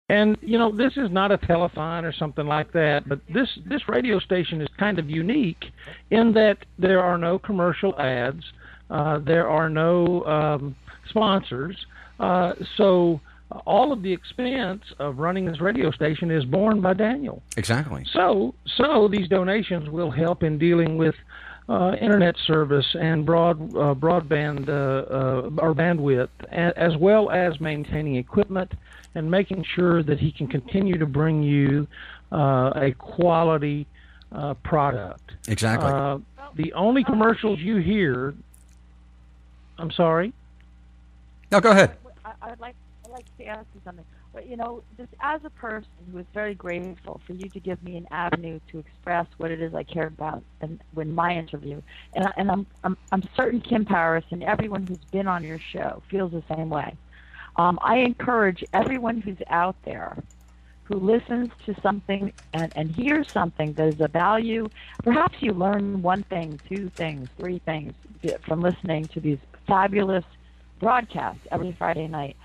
And, this is not a telethon or something like that, but this radio station is kind of unique in that there are no commercial ads, there are no sponsors, so all of the expense of running this radio station is borne by Daniel. Exactly. So these donations will help in dealing with internet service and broadband or bandwidth, as well as maintaining equipment and making sure that he can continue to bring you a quality product. Exactly. The only commercials you hear... I'm sorry? No, go ahead. I'd like to ask you something. But, just as a person who is very grateful for you to give me an avenue to express what it is I care about in my interview, and I'm certain Kim Paris and everyone who's been on your show feels the same way. I encourage everyone who's out there who listens to something and hears something that is of value. Perhaps you learn one thing, two things, three things from listening to these fabulous broadcasts every Friday night.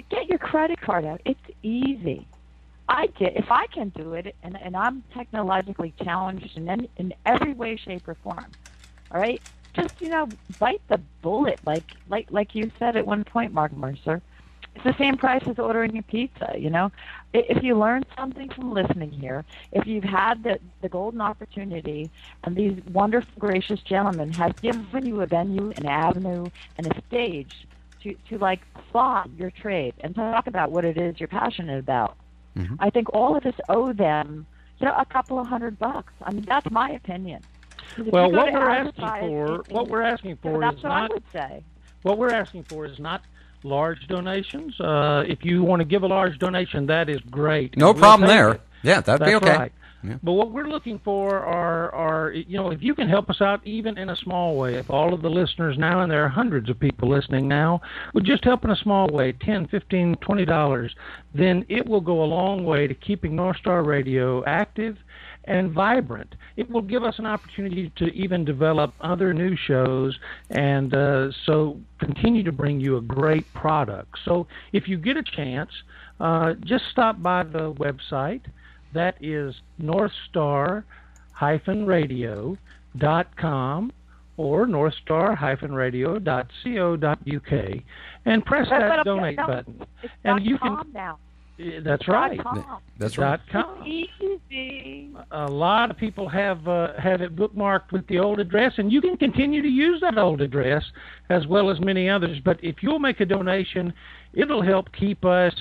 Get your credit card out. It's easy. If I can do it, and I'm technologically challenged in every way, shape, or form. All right, just bite the bullet, like you said at one point, Mark Mercer. It's the same price as ordering a pizza. If you learn something from listening here, if you've had the golden opportunity, and these wonderful, gracious gentlemen have given you a venue, an avenue, and a stage to applaud your trade and talk about what it is you're passionate about. Mm-hmm. I think all of us owe them, a couple of $100. I mean, that's my opinion. Well, what we're asking for that's is what not. I would say. What we're asking for is not large donations. If you want to give a large donation, that is great. No problem there. Yeah, that'd be okay. Right. Yeah. But what we're looking for are if you can help us out even in a small way, if all of the listeners now, and there are hundreds of people listening now, would just help in a small way, $10, $15, $20, then it will go a long way to keeping North Star Radio active and vibrant. It will give us an opportunity to even develop other new shows and so continue to bring you a great product. So if you get a chance, just stop by the website. That is northstar-radio.com or northstar-radio.co.uk and press that donate button. And you can now. That's right. That's right. .com. Easy. A lot of people have it bookmarked with the old address, and you can continue to use that old address as well as many others. But if you'll make a donation, it'll help keep us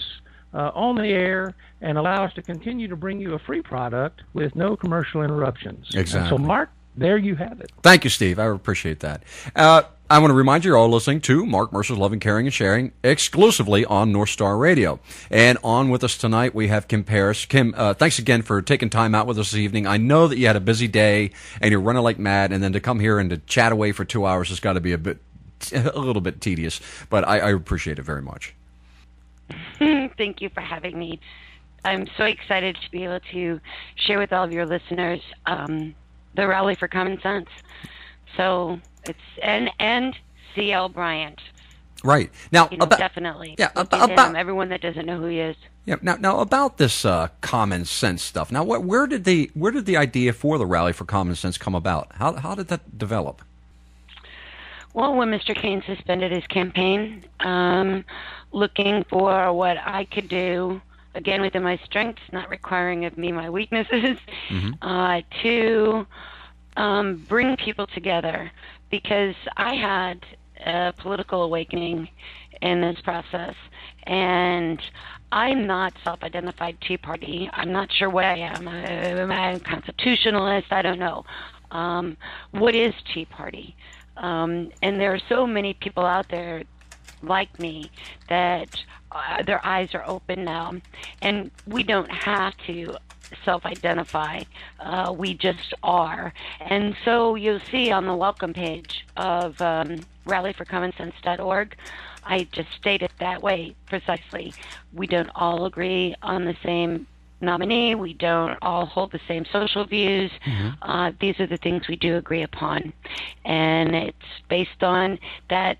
on the air and allow us to continue to bring you a free product with no commercial interruptions. Exactly. And so, Mark, there you have it. Thank you, Steve. I appreciate that. I want to remind you, you're all listening to Mark Mercer's Loving, Caring, and Sharing exclusively on North Star Radio. And on with us tonight, we have Kim Paris. Kim, thanks again for taking time out with us this evening. I know that you had a busy day and you're running like mad, and then to come here and to chat away for 2 hours has got to be a little bit tedious, but I appreciate it very much. Thank you for having me. I'm so excited to be able to share with all of your listeners the Rally for Common Sense. So it's and C.L. Bryant. Right. Now, definitely. Yeah, about everyone that doesn't know who he is. Yeah. Now about this common sense stuff. Now, where did the idea for the Rally for Common Sense come about? How did that develop? Well, when Mr. Kane suspended his campaign, looking for what I could do, again within my strengths, not requiring of me my weaknesses, to bring people together, because I had a political awakening in this process, and I'm not self-identified Tea Party. I'm not sure what I am. Am I a constitutionalist? I don't know. What is Tea Party? And there are so many people out there like me that their eyes are open now, and we don't have to self-identify. We just are. And so you'll see on the welcome page of rallyforcommonsense.org, I just state it that way precisely. We don't all agree on the same nominee. We don't all hold the same social views. Mm-hmm. These are the things we do agree upon. And it's based on that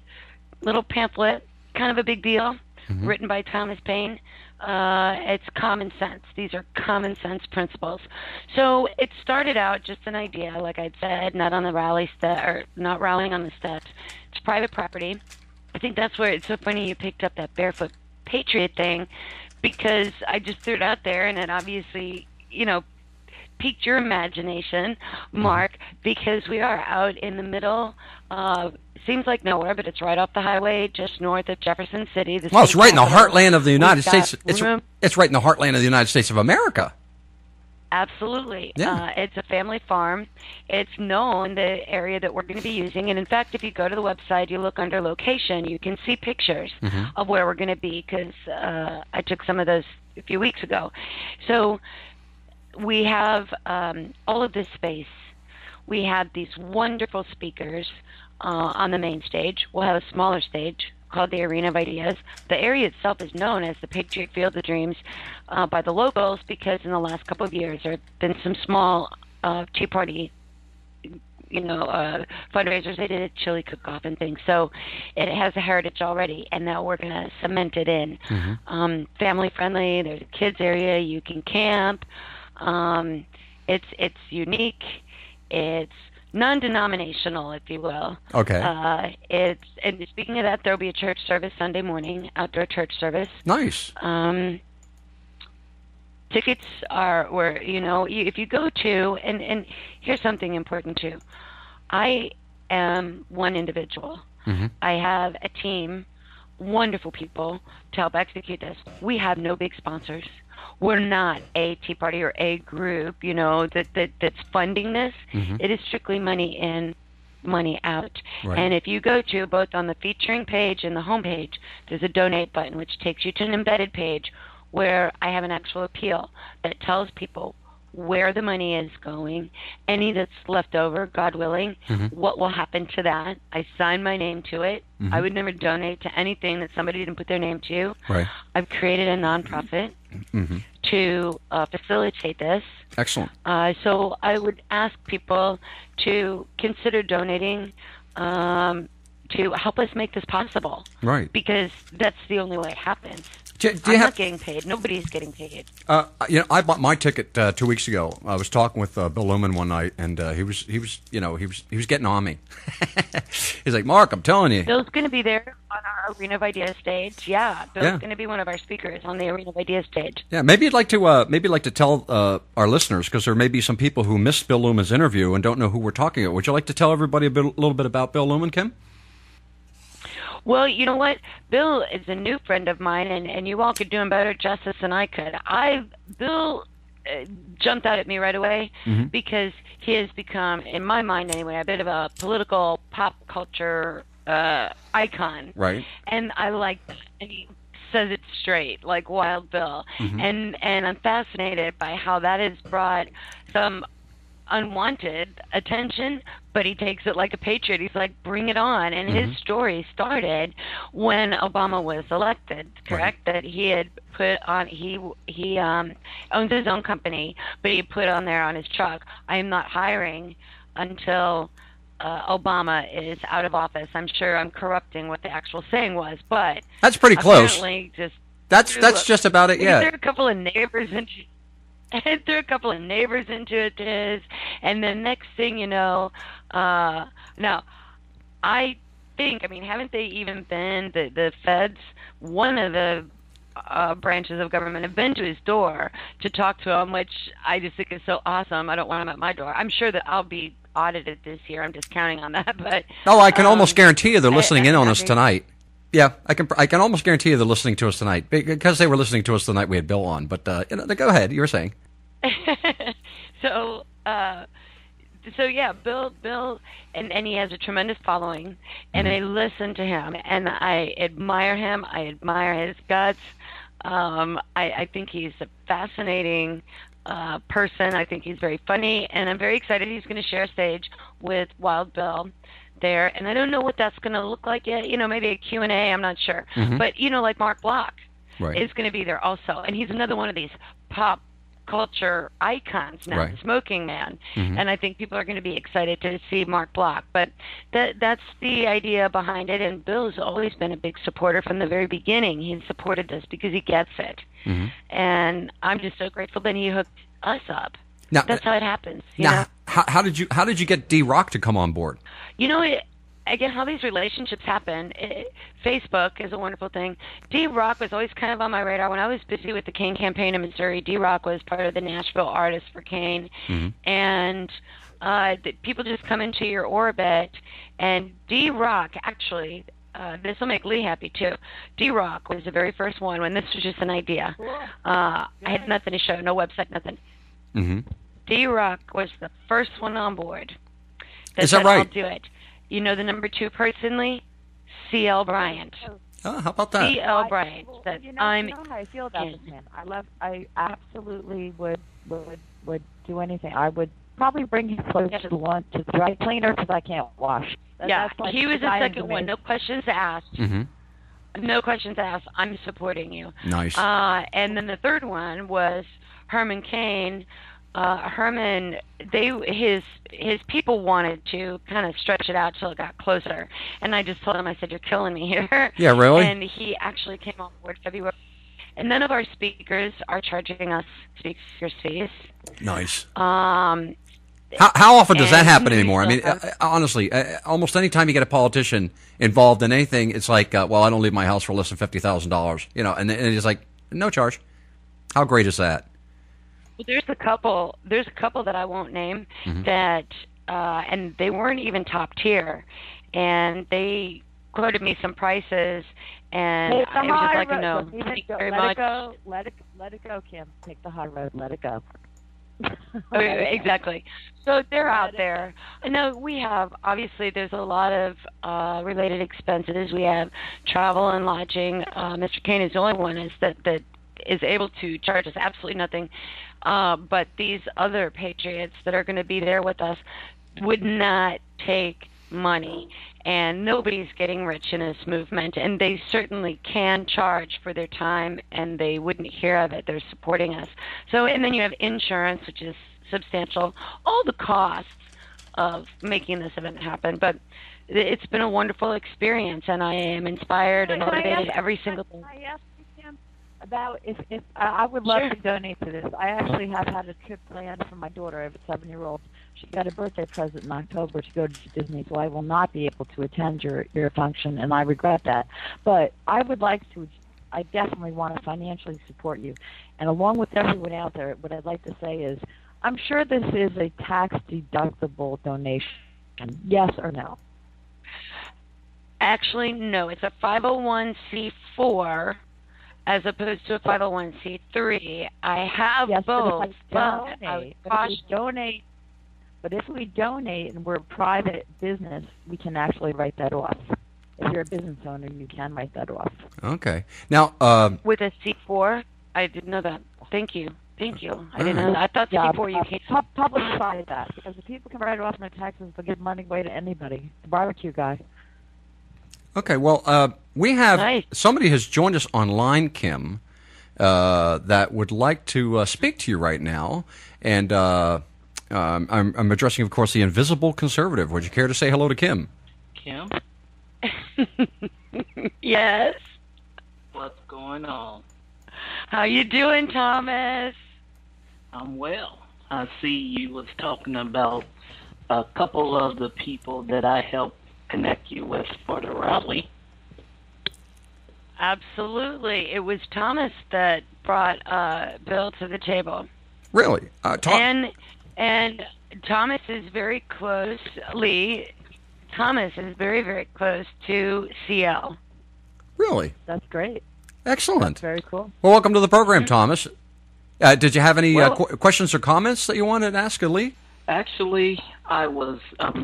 little pamphlet, kind of a big deal, written by Thomas Paine, It's common sense. These are common sense principles. So it started out just an idea, like I said, not on the or not rallying on the steps. It's private property. I think that's where it's so funny you picked up that barefoot patriot thing, because I just threw it out there, and it obviously, piqued your imagination, Mark, because we are out in the middle of, seems like nowhere, but it's right off the highway, just north of Jefferson City. Well, it's right in the heartland of the United States. It's right in the heartland of the United States of America. Absolutely. Yeah. It's a family farm. It's known, the area that we're going to be using. And in fact, if you go to the website, you look under location, you can see pictures of where we're going to be, because I took some of those a few weeks ago. So we have all of this space. We have these wonderful speakers on the main stage. We'll have a smaller stage called the Arena of Ideas. The area itself is known as the Patriot Field of Dreams by the locals, because in the last couple of years there have been some small Tea Party fundraisers. They did a chili cook-off and things. So it has a heritage already, and now we're going to cement it in. Family friendly. There's a kids area. You can camp. It's unique. It's non-denominational, if you will. Okay. And speaking of that, there'll be a church service Sunday morning, outdoor church service. Nice. Tickets are where, if you go to, and here's something important too. I am one individual. I have a team, wonderful people to help execute this. We have no big sponsors. We're not a Tea Party or a group, that's funding this. It is strictly money in, money out. Right. And if you go to both on the featuring page and the home page, there's a donate button, which takes you to an embedded page where I have an actual appeal that tells people where the money is going, any that's left over, God willing, what will happen to that. I sign my name to it. I would never donate to anything that somebody didn't put their name to. Right. I've created a nonprofit to facilitate this. Excellent. So I would ask people to consider donating to help us make this possible. Right. Because that's the only way it happens. I'm not getting paid. Nobody's getting paid. I bought my ticket 2 weeks ago. I was talking with Bill Lumen one night, and he was getting on me. He's like, "Mark, I'm telling you." Bill's going to be there on our Arena of Ideas stage. Yeah, Bill's going to be one of our speakers on the Arena of Ideas stage. Yeah, maybe you'd like to tell our listeners, because there may be some people who missed Bill Lumen's interview and don't know who we're talking about. Would you like to tell everybody a little bit about Bill Lumen, Kim? Well, you know what? Bill is a new friend of mine, and you all could do him better justice than I could. Bill jumped out at me right away because he has become, in my mind anyway, a bit of a political pop culture icon. Right. And I like that. And he says it straight, like Wild Bill. And I'm fascinated by how that has brought some unwanted attention, but he takes it like a patriot. He's like, bring it on. And his story started when Obama was elected, correct? Right. That he had put on, he owns his own company, but he put on there on his truck, I am not hiring until Obama is out of office. I'm sure I'm corrupting what the actual saying was, but that's pretty close. That's just about it. Yeah. There are a couple of neighbors and threw a couple of neighbors into it, and then next thing you know, now, I think, haven't they even been, the feds, one of the branches of government have been to his door to talk to him, which I just think is so awesome. I don't want him at my door. I'm sure that I'll be audited this year. I'm just counting on that. But I can almost guarantee you they're listening in on us tonight. Yeah, I can almost guarantee you they're listening to us tonight, because they were listening to us the night we had Bill on. But go ahead, you were saying. So yeah, Bill, and he has a tremendous following, and I listen to him, and I admire him. I admire his guts. I think he's a fascinating person. I think he's very funny, and I'm very excited he's going to share a stage with Wild Bill there, and I don't know what that's going to look like yet. Maybe a Q&A, I'm not sure. But, like Mark Block is going to be there also, and he's another one of these pop culture icons now, Right. the Smoking Man. Mhm. And I think people are going to be excited to see Mark Block. But that's the idea behind it. And Bill's always been a big supporter from the very beginning. He supported this because he gets it. Mhm. And I'm just so grateful that he hooked us up. Now, That's how it happens. You now, know? how did you get D-Rock to come on board? You know, again, how these relationships happen. Facebook is a wonderful thing. D-Rock was always kind of on my radar. When I was busy with the Kane campaign in Missouri, D-Rock was part of the Nashville Artists for Kane. And people just come into your orbit. And D-Rock, actually, this will make Lee happy, too. D-Rock was the very first one when this was just an idea. I had nothing to show, no website, nothing. Mm-hmm. D-Rock was the first one on board. Is that right? I'll do it. You know the number 2 person, Lee? C.L. Bryant. Oh, how about that? C.L. Bryant. That you know how I feel about this man. I absolutely would do anything. I would probably bring his clothes to the dry cleaner because I can't wash. He was the second one. No questions asked. Mm-hmm. No questions asked. I'm supporting you. Nice. And then the third one was Herman Cain. Herman, his people wanted to kind of stretch it out till it got closer, and I just told him, I said, "You're killing me here." Yeah, really. And he actually came on board February. And none of our speakers are charging us speakers fees. Nice. How often does that happen anymore? I mean, honestly, almost any time you get a politician involved in anything, it's like, well, I don't leave my house for less than $50,000, you know, and it's like, no charge. How great is that? Well, there's a couple that I won't name that, and they weren't even top tier, and they quoted me some prices, and I was just like, no, thank you very much. Let it go, Kim. Take the high road. Let it go. Okay, exactly. So they're out there. I know we have, obviously, there's a lot of related expenses. We have travel and lodging. Mr. Cain is the only one that is able to charge us absolutely nothing. But these other patriots that are going to be there with us would not take money. And nobody's getting rich in this movement. And they certainly can charge for their time, and they wouldn't hear of it. They're supporting us. So, and then you have insurance, which is substantial. All the costs of making this event happen. But it's been a wonderful experience, and I am inspired and motivated every single day. I asked you, Kim, about if I would love to donate to this. I actually have had a trip planned for my daughter. I have a 7-year-old. She got a birthday present in October to go to Disney, so I will not be able to attend your function, and I regret that. But I would like to. I definitely want to financially support you. And along with everyone out there, what I'd like to say is, I'm sure this is a tax-deductible donation. Yes or no? Actually, no. It's a 501c4 as opposed to a 501c3. I have both. But if we donate and we're a private business, we can actually write that off. If you're a business owner, you can write that off. Okay. Now, with a C4, I didn't know that. Thank you. I didn't know that. I thought C4 you can't. Publicize that, because if people can write it off in their taxes, they'll give money away to anybody. The barbecue guy. Okay. Well, we have somebody has joined us online, Kim, that would like to speak to you right now, and I'm addressing, of course, the invisible conservative. Would you care to say hello to Kim? Kim? Yes. What's going on? How you doing, Thomas? I'm well. I see you was talking about a couple of the people that I helped connect you with for the rally. Absolutely. It was Thomas that brought Bill to the table. Really? And Thomas is very close, Lee. Thomas is very, very close to CL. Really? That's great. Excellent. That's very cool. Well, welcome to the program, Thomas. Did you have any questions or comments that you wanted to ask Lee? Actually, I was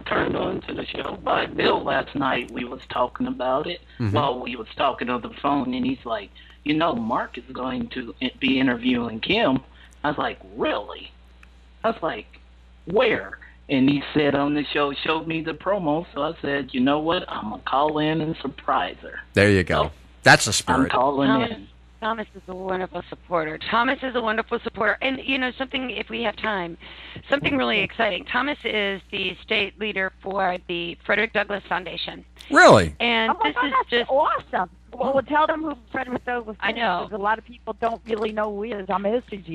turned on to the show by Bill last night. We was talking about it while we was talking on the phone, and he's like, Mark is going to be interviewing Kim. I was like, really? I was like, where? And he said on the show, showed me the promo, so I said, you know what, I'm going to call in and surprise her. There you go. So that's the spirit. I'm calling in. Thomas is a wonderful supporter. Thomas is a wonderful supporter. And, something, if we have time, something really exciting. Thomas is the state leader for the Frederick Douglass Foundation. Really? And oh my this God, is that's just awesome. Well, we'll tell them who Frederick Douglass is. I know. Because a lot of people don't really know who he is. I'm a history teacher.